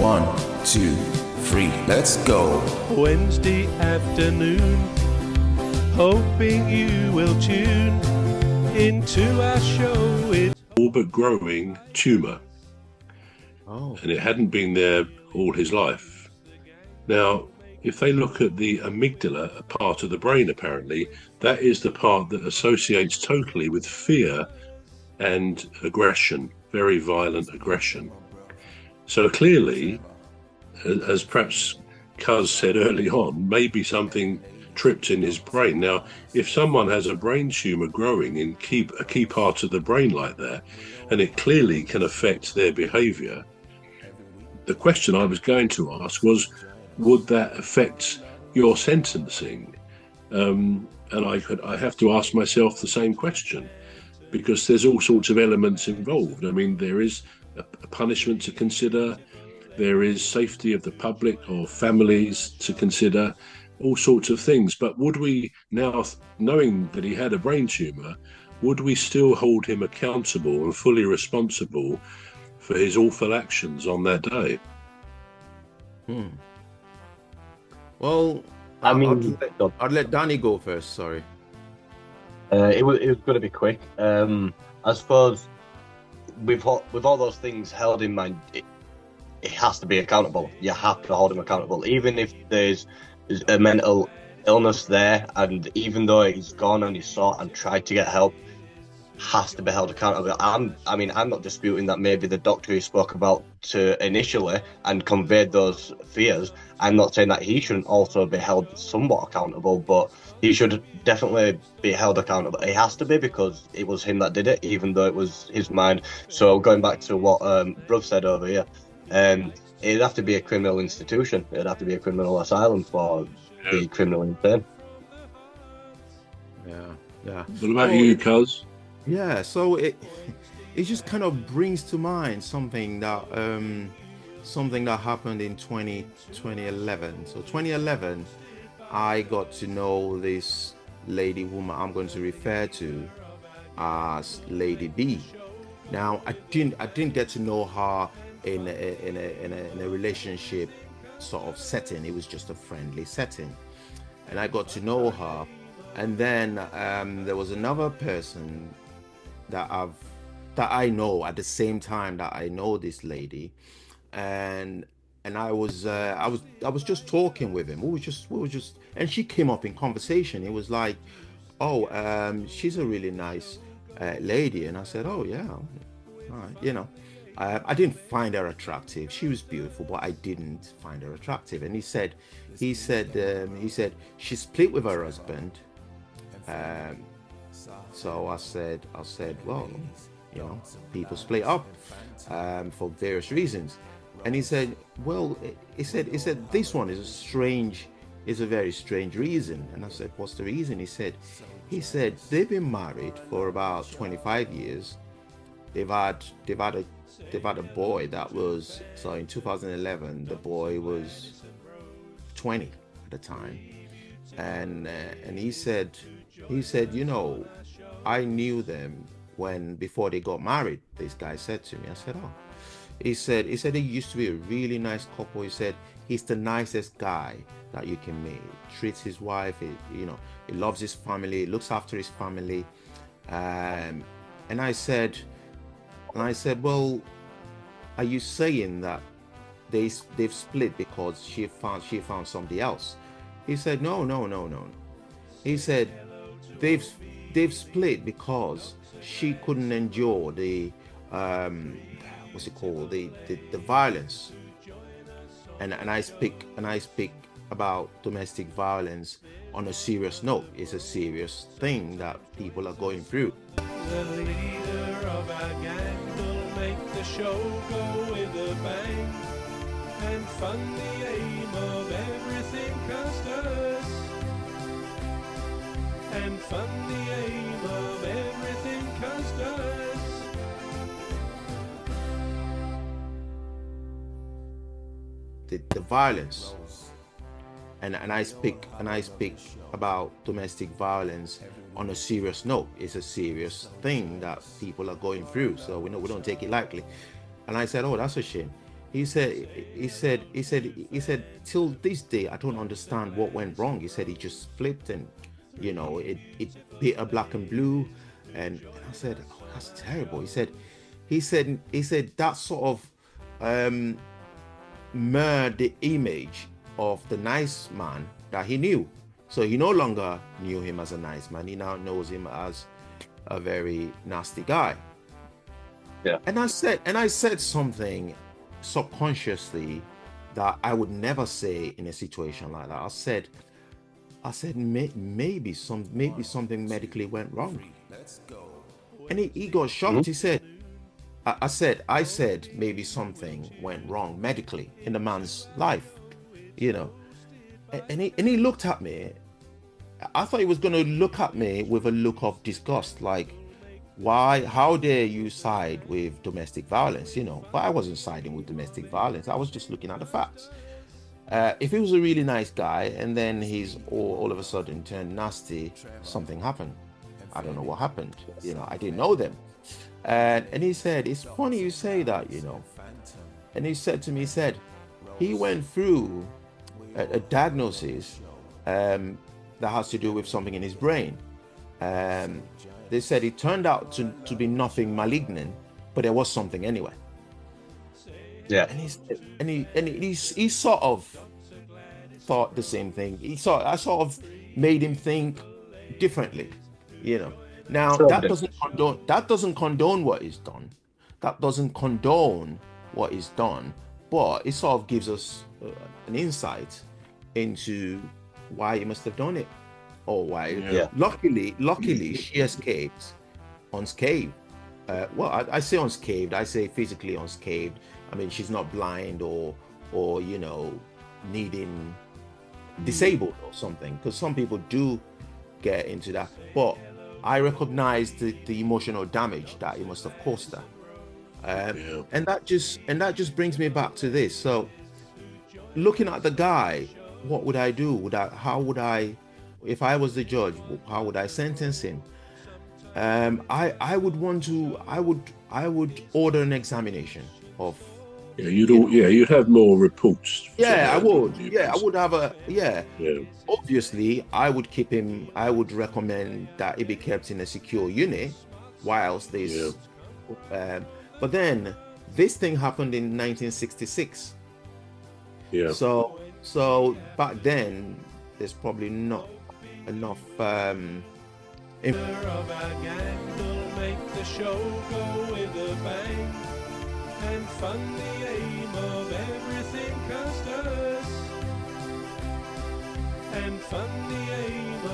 1, 2, 3, let's go. Wednesday afternoon, hoping you will tune into our show. It's all but growing tumour. And it hadn't been there all his life. Now, if they look at the amygdala, a part of the brain apparently, that is the part that associates totally with fear and aggression, very violent aggression. So clearly, as perhaps Cuz said early on, maybe something tripped in his brain. Now, if someone has a brain tumour growing in a key part of the brain like that, and it clearly can affect their behaviour, the question I was going to ask was, would that affect your sentencing? And I have to ask myself the same question, because there's all sorts of elements involved. I mean, there is a punishment to consider, there is safety of the public or families to consider, all sorts of things. But would we now, knowing that he had a brain tumour, would we still hold him accountable and fully responsible for his awful actions on that day? Well, I mean, I'd let Danny go first. Sorry. It was going to be quick. I suppose with all those things held in mind, it has to be accountable. You have to hold him accountable, even if there's a mental illness there, and even though he's gone and he's sought and tried to get help, has to be held accountable. I'm not disputing that maybe the doctor he spoke about initially and conveyed those fears. I'm not saying that he shouldn't also be held somewhat accountable, but he should definitely be held accountable. He has to be, because it was him that did it, even though it was his mind. So going back to what Bruv said over here, it'd have to be a criminal institution. It'd have to be a criminal asylum for the criminal insane. Yeah. What about you, Cuz? Yeah, so it just kind of brings to mind something that happened in 2011. So 2011, I got to know this lady whom I'm going to refer to as Lady B. Now, I didn't get to know her in a relationship sort of setting. It was just a friendly setting, and I got to know her. And then there was another person that I know at the same time that I know this lady, and I was just talking with him. We were just, and she came up in conversation. It was like, she's a really nice lady, and I said, oh yeah, all right, I didn't find her attractive. She was beautiful, but I didn't find her attractive. And he said she split with her husband. So I said, well, people split up for various reasons. And he said, well, he said this one is a very strange reason. And I said, what's the reason? He said they've been married for about 25 years. They've had a boy that was, so in 2011, the boy was 20 at the time. And he said, I knew them before they got married. This guy said to me, I said, oh. He said they used to be a really nice couple. He said he's the nicest guy that you can meet. Treats his wife, he loves his family, looks after his family. And I said, well, are you saying that they've split because she found somebody else? He said, no. He said they've split because she couldn't endure the the violence. And I speak about domestic violence on a serious note. It's a serious thing that people are going through. the leader of our gang will make the show go with a bang and fund the aim of everything Custis. And fund the aim of everything Custis. The violence, and I speak about domestic violence on a serious note. It's a serious thing that people are going through, so we don't take it lightly. And I said, oh, that's a shame. he said, till this day, I don't understand what went wrong. He said he just flipped and, it hit a black and blue. And I said, oh, that's terrible. He said that sort of mirrored the image of the nice man that he knew. So he no longer knew him as a nice man. He now knows him as a very nasty guy. Yeah. And I said something subconsciously that I would never say in a situation like that. I said maybe something medically went wrong. And he got shocked. He said, I said maybe something went wrong medically in the man's life, and he looked at me. I thought he was going to look at me with a look of disgust, like, how dare you side with domestic violence, but I wasn't siding with domestic violence. I was just looking at the facts. If he was a really nice guy and then he's all of a sudden turned nasty, something happened. I don't know what happened. I didn't know them. And he said, it's funny you say that, And he said to me, he went through a diagnosis that has to do with something in his brain. They said it turned out to be nothing malignant, but there was something anyway. Yeah. And he sort of thought the same thing. I sort of made him think differently, Now that doesn't condone what is done. That doesn't condone what is done, but it sort of gives us an insight into why he must have done it, or why. Yeah. Luckily, she escaped unscathed. I say unscathed. I say physically unscathed. I mean, she's not blind or needing disabled or something, because some people do get into that. But I recognize the emotional damage that it must have caused her. And that just brings me back to this. So looking at the guy, what would I do? If I was the judge, how would I sentence him? I would order an examination of. Yeah, you'd have more reports. I would. I would have Obviously, I would recommend that it be kept in a secure unit whilst this. But then this thing happened in 1966. Yeah. So back then, there's probably not enough. Of our gang will make the show go with a bang and fund the aim of everything cast us and fund the aim